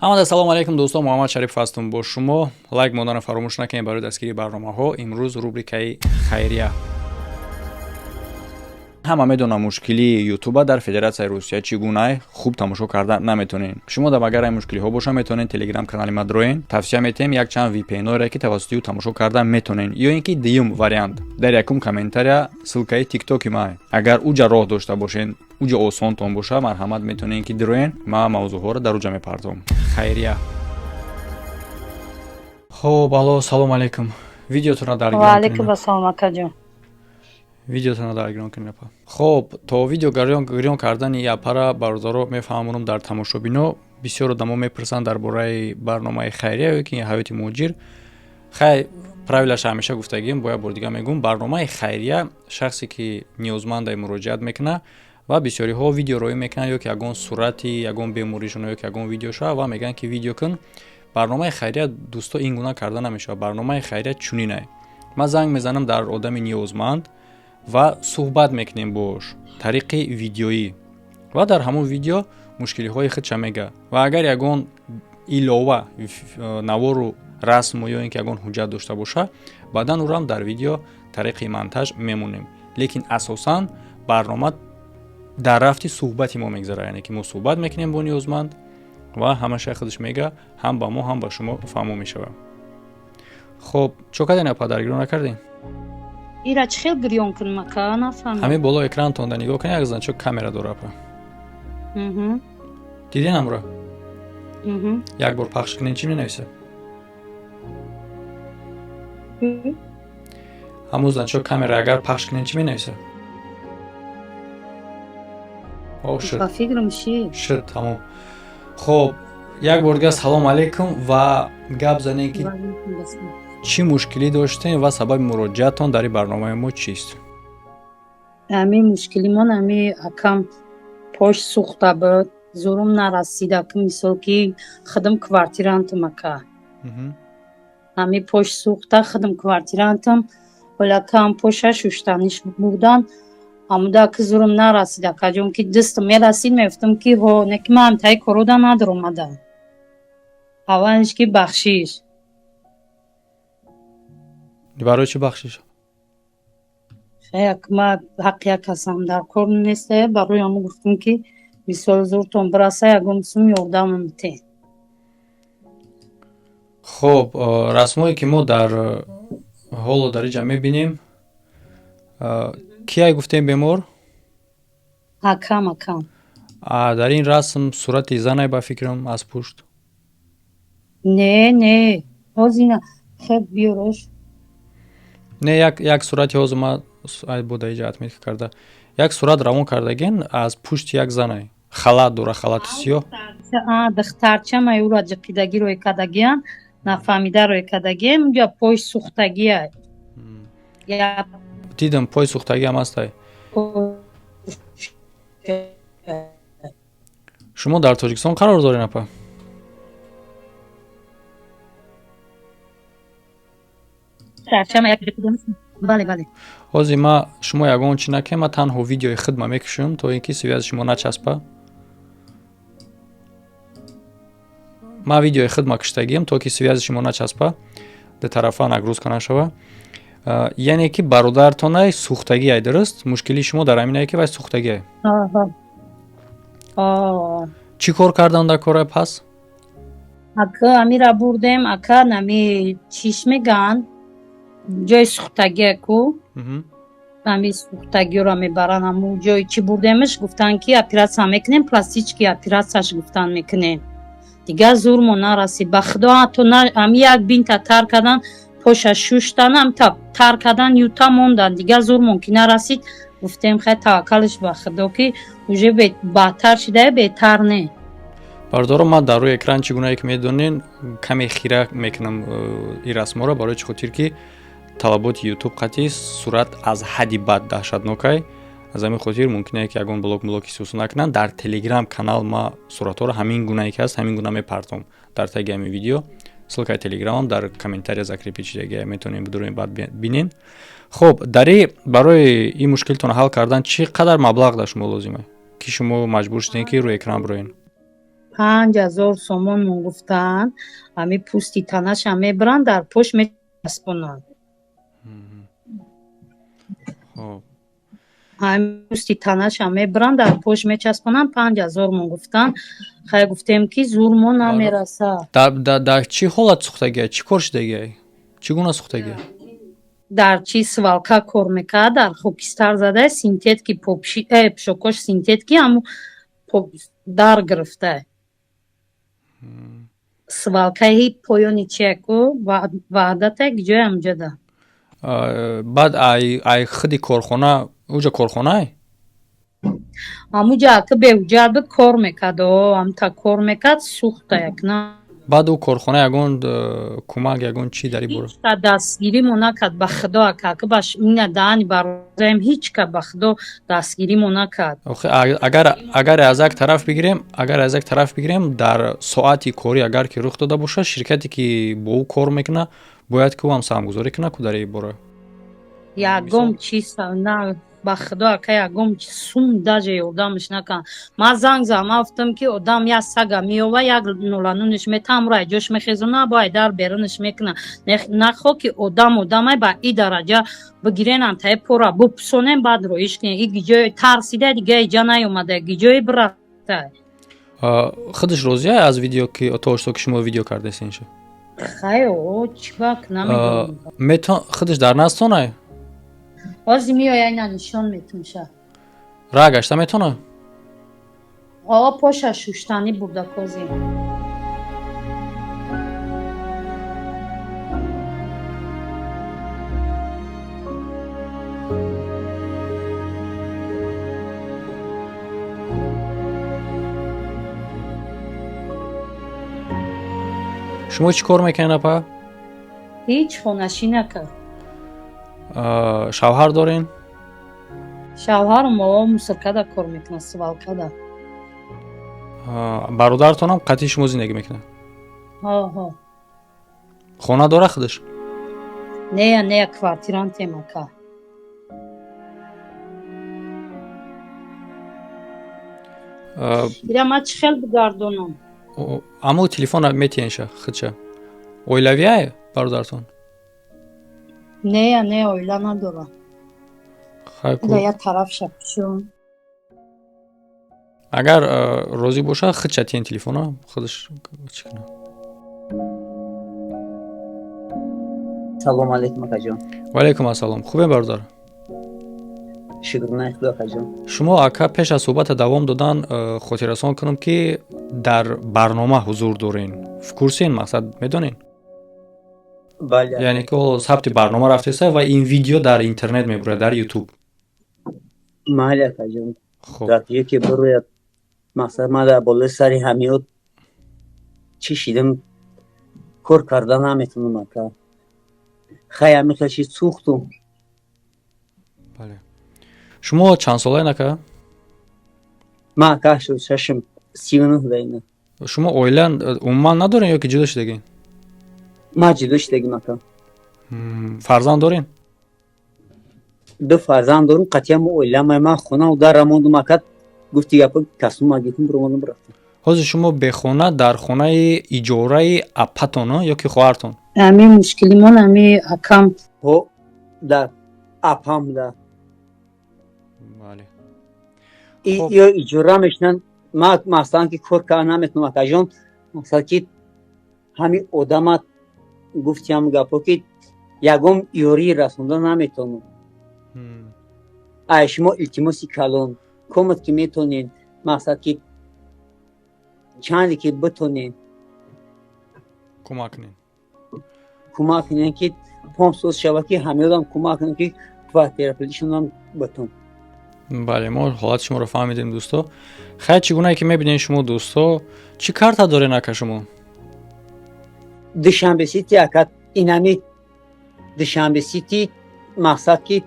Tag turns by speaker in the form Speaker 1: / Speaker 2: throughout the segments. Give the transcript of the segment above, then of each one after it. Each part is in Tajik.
Speaker 1: ҳамада салом алейкум дӯстон, Муҳаммад Шариф ҳастам бо шумо. Лайк монданро фаромӯш накунед барои дастгирии барномаҳо. Имрӯз рубрикаи хайрия. ҳама медонам мушкилии ютуба дар Федератсияи Русия чӣ гуна хуб тамошо карда наметонем. Шумо дар агар ин мушкилиҳо боша метонед телеграм канали ма дороен. Тавсия метем як чанд VPN-оре ки тавассути ӯ тамошо карда метонен. Ё ин ки дуюм вариант дар якум комментария ссилкаи тиктоки ма. Агар уҷа роҳ дошта бошен, уҷа осонтон боша, марҳамат метонен ки дороен. Ма мавзӯъҳоро дар уҷа мепардозам. Хайрия. Хоб, алло, салом алейкум. Видеотонро дар
Speaker 2: Ва алейкум ассалом акаҷон.
Speaker 1: Видеотонро дар гирён кунед апа. Хоб, то видео гирён кардани апара бародаро мефаҳмонам дар тамошобино бисёр одамо мепурсанд дар бораи барномаи хайрия ё ки ҳаёти муҳоҷир. Хай правилаш ҳамеша гуфтагим, бо як бор дига мегӯм, барномаи хайрия шахсе ки ниёзмандаи муроҷиат мекунад ва бисёриҳо видеороӣ мекунанд ё ки ягон сурати ягон беморишона ё ки ягон видео шава ва мегӯянд ки видео кун. Барномаи хайрия дӯсто ин гуна карда намешавад. Барномаи хайрия чунинай. Ман занг мезанам дар одами ниёзманд ва суҳбат мекунем бош тариқи видеоӣ ва дар ҳамон видео мушкилиҳои худша мега ва агар ягон илова навору расму ё ин ки ягон ҳуҷҷат дошта боша баъдан ӯрам дар видео тариқи монтаж мемонем. Лекин асосан барнома дар рафти суҳбати мо мегзарад, яъне ки мо суҳбат мекунем бо ниёзманд ва ҳамаша худаш мега ҳам ба мо ҳам ба шумо фаҳмо мешавад. Хоб, чо кардем апа, дар гирён накардем?
Speaker 2: Ира чӣ хел гирён кун мака нафаҳмидам.
Speaker 1: Ҳамин боло экранатонда нигоҳ кунед, як занчок камера дора апа. Дидин ҳамро? Як бор пахш кунед чӣ менависад? ҳамун занчок камера агар пахш кунед чӣ менависад? Шуд.
Speaker 2: Ба фикрам чӣ?
Speaker 1: Шуд, тамом. Хоб, як бор дига салом алейкум ва гап занем ки чӣ мушкилӣ доштем ва сабаби муроҷиатон дар ин барномаи мо чист?
Speaker 2: Ҳамин мушкилимон ҳамин акам пош сӯхта буд, зӯрум нарасида ки мисол ки худам квартирантам ака. Ҳамин пош сӯхта худам квартирантам, вале акам поша шуштаниш будан. Амуда ки зӯрум нарасида акаҷон ки дистам мерасид мегуфтам ки ҳо не ки ман ҳамтаи корода надорам ада. Аввалиш ки бахшиш.
Speaker 1: Барои чӣ бахшиш?
Speaker 2: Як ма ҳаққи як касам дар кор нест, барои ҳамон гуфтам ки мисол зӯртон бираса ягон сум ёрдамам бите.
Speaker 1: Хоб, расмое ки мо дар ҳоло дар инҷа мебинем, кияй гуфтем бемор?
Speaker 2: Акам.
Speaker 1: Дар ин расм сурати занай ба фикрам аз пушт.
Speaker 2: Не, ҳозина хеб биёрош.
Speaker 1: Не, як сурати ҳозир ма бода иҷа отметка карда. Як сурат равон кардаген аз пушти як занай. Халат дора, халати сиёҳ.
Speaker 2: Духтарчама ӯра ҷиқидагиро экадагиан, нафаҳмидаро экадагием, ҷа пой сӯхтагия.
Speaker 1: Дидам пой сӯхтагиам ҳастай. Шумо дар Тоҷикистон қарор доред апа?
Speaker 2: Бале.
Speaker 1: Ҳозир ма шумо ягон чӣ накунем, ма танҳо видеои худма мекушам то ин ки связи шумо начаспа. ма видеои худма куштагиам то ки связи шумо начаспа, ду тарафа нагрузка нашава. Яъне ки бародаратонай сӯхтагиай, дуруст? Мушкили шумо дар ҳаминае ки вай сӯхтагиай. Чӣ кор кардан дар кора пас?
Speaker 2: Ака амира бурдем, ака нами чиш меган ҷои сӯхтагие ку. Ҳамин сӯхтагиёро мебаранд ҳамун ҷои чӣ бурдемш, гуфтанд ки оператсия мекунем, пластически оператсияш гуфтанд мекунем. Дигар зӯр мо нарасид. Ба худо ҳатто ҳамин як бинта тар кардан, поша шуштан, ҳамта тар кардан юта мондан. Дигар зӯрмон ки нарасид, гуфтем хай таваккалиш ба худо ки уже баъдтар шуда, беҳтар не.
Speaker 1: Бардоро ман дар рӯи экран чӣ гунае ки медонен каме хира мекунам ин расморо барои чӣ хотир ки талаботи ютуб қатъи сурат аз ҳадди бад даҳшатнокай. Аз ҳамин хотир мумкин ки ягон блоки сӯсу накунанд. Дар телеграм канал ма суратҳоро ҳамин гунае ки ҳаст ҳамин гуна мепартом дар таги ҳамин видео. ссилкаи телеграмам дар комментария закрепичидаги метонем бидурем баъд бинен. Хоб, барои ин мушкилтон ҳал кардан чӣ қадар маблағ дар шумо лозима ки шумо маҷбур шудем ки рӯи экран бироен?
Speaker 2: 5000 сомон гуфтан ами пӯсти танаша мебаранд дар пош мечаспонанд.
Speaker 1: خب
Speaker 2: ами пӯсти танаша мебаранд дар пош мечаспонанд 5000 мон гуфтан. хай гуфтем ки зур мо намерасад.
Speaker 1: дар чӣ ҳолат сӯхтагиай? чӣ кор шудагиай? чӣ гуна сӯхтагиай?
Speaker 2: дар чӣ свалка кор мекард, дар хокистар задаи синтетки пӯшокош синтетки ҳамун дар гирифта свалкаи поёни чияку ваҳдата ҷои амҷода.
Speaker 1: баъд ай хиди корхона уҷа корхонае?
Speaker 2: ҳамуҷа ки беҳуҷҷат буд кор мекард, ҳамта кор мекард сӯхта якна.
Speaker 1: баъд ӯ корхона ягон кӯмак ягон чӣ дар ин бора?
Speaker 2: ҳеҷ кас дастгирӣ мо накард ба худо ака ки баш ина даъни барозаем ҳеҷ кас ба худо дастгирӣ мо накард.
Speaker 1: охи агар аз як тараф бигирем дар соати корӣ агар ки рух дода бошад, ширкате ки бо ӯ кор мекунад бояд ки ӯ ҳам саҳмгузорӣ кунад дар ин бора.
Speaker 2: ягон чиз на ба худо ака ягон сум даже ёрдамаш накардам. ман занг задам гуфтам ки одам як сага меёва як ноlanуниш метам ро ҷош мехезона бо айдар беруниш мекуна. нахо ки одамай ба и дараҷа бигиренам таи пора бупусонем баъд роиш кунем. и гиҷои тарсида дига иҷа наёмада гиҷои бирафта.
Speaker 1: худаш розия аз видео ки то что ки шумо видео кардесин?
Speaker 2: хайо чивак намедонам.
Speaker 1: худаш дар настонай?
Speaker 2: ҳозир меояй на нишон метунша.
Speaker 1: ра гашта метона?
Speaker 2: поша шуштанӣ бурда кози.
Speaker 1: шумо чӣ кор мекунед апа?
Speaker 2: ҳеҷ хонашӣ накард.
Speaker 1: шавҳар дорен?
Speaker 2: шавҳарам мусакада кор мекунад, свалкада.
Speaker 1: бародаратонам қатъи шумо зиндагӣ мекунад? хона дора худаш?
Speaker 2: нея квартирантем ака. ира ман чӣ хел бигардонам?
Speaker 1: аммо телефон метиенша худша оилавияе бародаратон?
Speaker 2: нея оила надора. да як тараф шапшон.
Speaker 1: агар розӣ бошад худша тиен телефона худаш чӣ кунад?
Speaker 3: салом алейкум акаҷон.
Speaker 1: ва алейкум ассалом. хубе бародар?
Speaker 3: шукрна худо акаҷон.
Speaker 1: шумо ака пеш аз суҳбата давом додан хотиррасон кунам ки дар барнома ҳузур дорен. в курсен мақсад медонен?
Speaker 3: бале.
Speaker 1: яъне ки сабти барнома рафтеса ва ин видео дар интернет мебурад дар ютуб.
Speaker 3: мале акаҷон.
Speaker 1: хуб.
Speaker 3: дар яке бирояд мақсад ма дар болои сари ҳамиёт чӣ шидам кор карда наметунам ака. хай ҳамиқа чӣ сӯхтум.
Speaker 1: бале. шумо чанд солаен ака?
Speaker 3: ман ака 86-м 39 дайна.
Speaker 1: шумо оила умуман надорен ё ки ҷудо шудагин?
Speaker 3: ман ҷудо шудагим ака.
Speaker 1: фарзанд дорен?
Speaker 3: 2 фарзанд дорум. қатъиян оиламай ман хона дар рамондум ака. гуфти гапа касум агитум биромадам рафтам.
Speaker 1: ҳозир шумо бехона дар хонаи иҷораи апатон ё ки хоҳартон?
Speaker 2: ами мушкили мон ами акам
Speaker 3: дар апам да.
Speaker 1: бале.
Speaker 3: ё иҷора мешнан. ман масалан ки кор карда наметунам акаҷон. масалан ки ҳамин одамат гуфти ҳамун гапо ки ягон ёрии расонда наметавонам. ай шумо илтимоси калон комат ки метонен масалан ки чанде ки битонен
Speaker 1: кӯмак кунед
Speaker 3: ки помсоз шава ки ҳамеодам кӯмак кунем ки квартирапӯлишонам битон.
Speaker 1: бале мо ҳолати шуморо фаҳмидем дӯсто. хай чӣ гунае ки мебинем шумо дӯсто чӣ карта дорен ака шумо?
Speaker 3: душанбе сити ака инами душанбе сити мақсад ки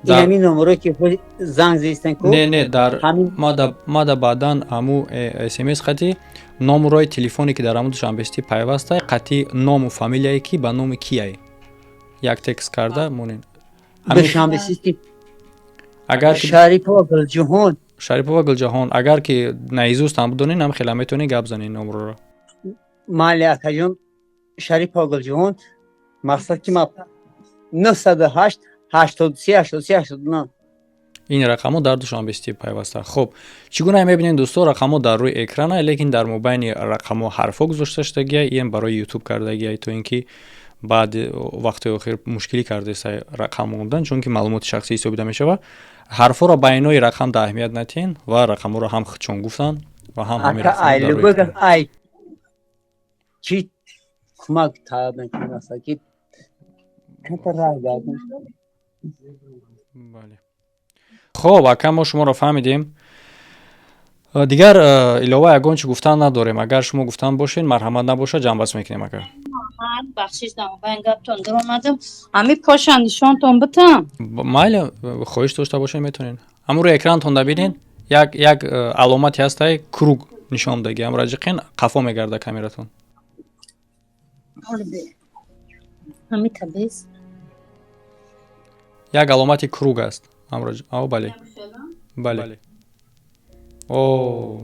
Speaker 3: инами номеро ки занг зистен ку
Speaker 1: не дар мада баъдан ҳаму смс хати номерои телефоне ки дар ҳамун душанбе сити пайвастае қатъи ному фамилияе ки ба номи кияе як текст карда монен
Speaker 3: душанбе сити
Speaker 1: агар
Speaker 3: шарипова гулҷуҳон
Speaker 1: Шарипова Гулҷаҳон, агар ки наизустам будонин, ҳам хела метавонӣ гап занӣ номрӯро.
Speaker 3: майли акаҷон Шарипова Гулҷаҳон мақсад ки ма 908 83 83 89.
Speaker 1: ин рақамҳо дар душон бисти пайваста. Хуб, чӣ гуна мебинед дӯстон, рақамҳо дар рӯи экрана, лекин дар мобайни рақамҳо ҳарфҳо гузошта шудагия, ин барои YouTube кардагия, то ин ки баъд вақти охир мушкилӣ кардеса рақам мондан, чунки маълумоти шахсӣ ҳисобида мешава. Ҳарфҳоро ба айнои рақам да аҳамият натиҳен ва рақамҳоро ҳам хичон гуфтан ва ҳам ҳамин рақамҳо дар рӯи экран.
Speaker 3: ай чӣ кӯмак талаб мекунад мақсад ки катара гардон.
Speaker 1: бале. Хоб, ака, мо шуморо фаҳмидем. Дигар илова ягон чӣ гуфтан надорем. Агар шумо гуфтан бошед, марҳамат набоша, ҷамъбаст мекунем ака.
Speaker 2: ман бахшиш намоян гаптон даромадам. Ами поша нишонтон битам.
Speaker 1: Майли, хоҳиш дошта бошед метавонед. Аммо рӯи экранатон набинед, як аломати ҳастай круг нишон дагӣ. Амро ҷиқин қафо мегарда камератон.
Speaker 2: Ами табис.
Speaker 1: Як аломати круг аст. Амро ав бале. Бале. О.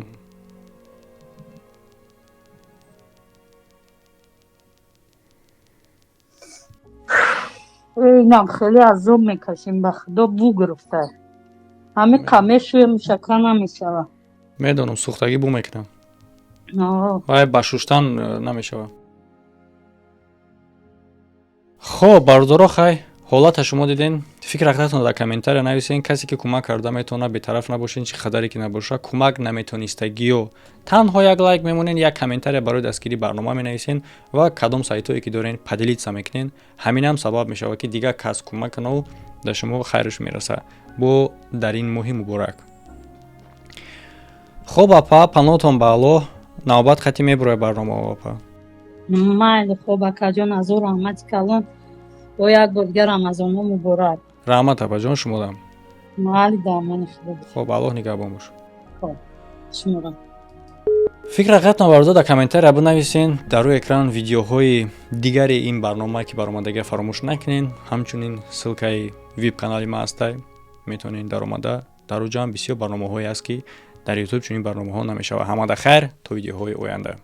Speaker 2: اینم خیلی عذاب میکشیم به خدا بو گرفته همه قمه مشکل نمیشوه
Speaker 1: медонам сӯхтагӣ бу мекунам.
Speaker 2: آه
Speaker 1: вай ба шуштан намешавад. хоб, бардоро хай, ҳолата шумо диден. фикр кардатон дар комментария нависен, касе ки кӯмак карда метавонад бетараф набошен, чӣ қадаре ки набоша, кӯмак наметонистагиё танҳо як лайк мемонен, як комментария барои дастгирии барнома менависен ва кадом сайтое ки дорен падилитса мекунен. ҳаминам сабаб мешавад ки дигар кас кӯмак канаву дар шумо хайрш мераса. бо дар ин моҳи муборак. хоб апа, панотон ба аллоҳ. навбат хати мебурояд барномаҳо апа.
Speaker 2: майли хоб акаҷон азо раҳмати калон бо як бор дигар рамазонҳо муборак.
Speaker 1: раҳмат апаҷон, шумодам.
Speaker 2: майли дармани худо
Speaker 1: хоб, аллоҳ нигаҳбон бош.
Speaker 2: хоб шумода
Speaker 1: фикр қатна барда дар комментария бинависен. дар рӯи экран видеоҳои дигари ин барнома ки баромадагия фаромӯш накунед. ҳамчунин ссилкаи веб канали ма ҳастай, метавонед даромада. дар оҷам бисёр барномаҳое ҳаст ки дар YouTube чунин барномаҳо намешавад. ҳамада хайр то видеоҳои оянда.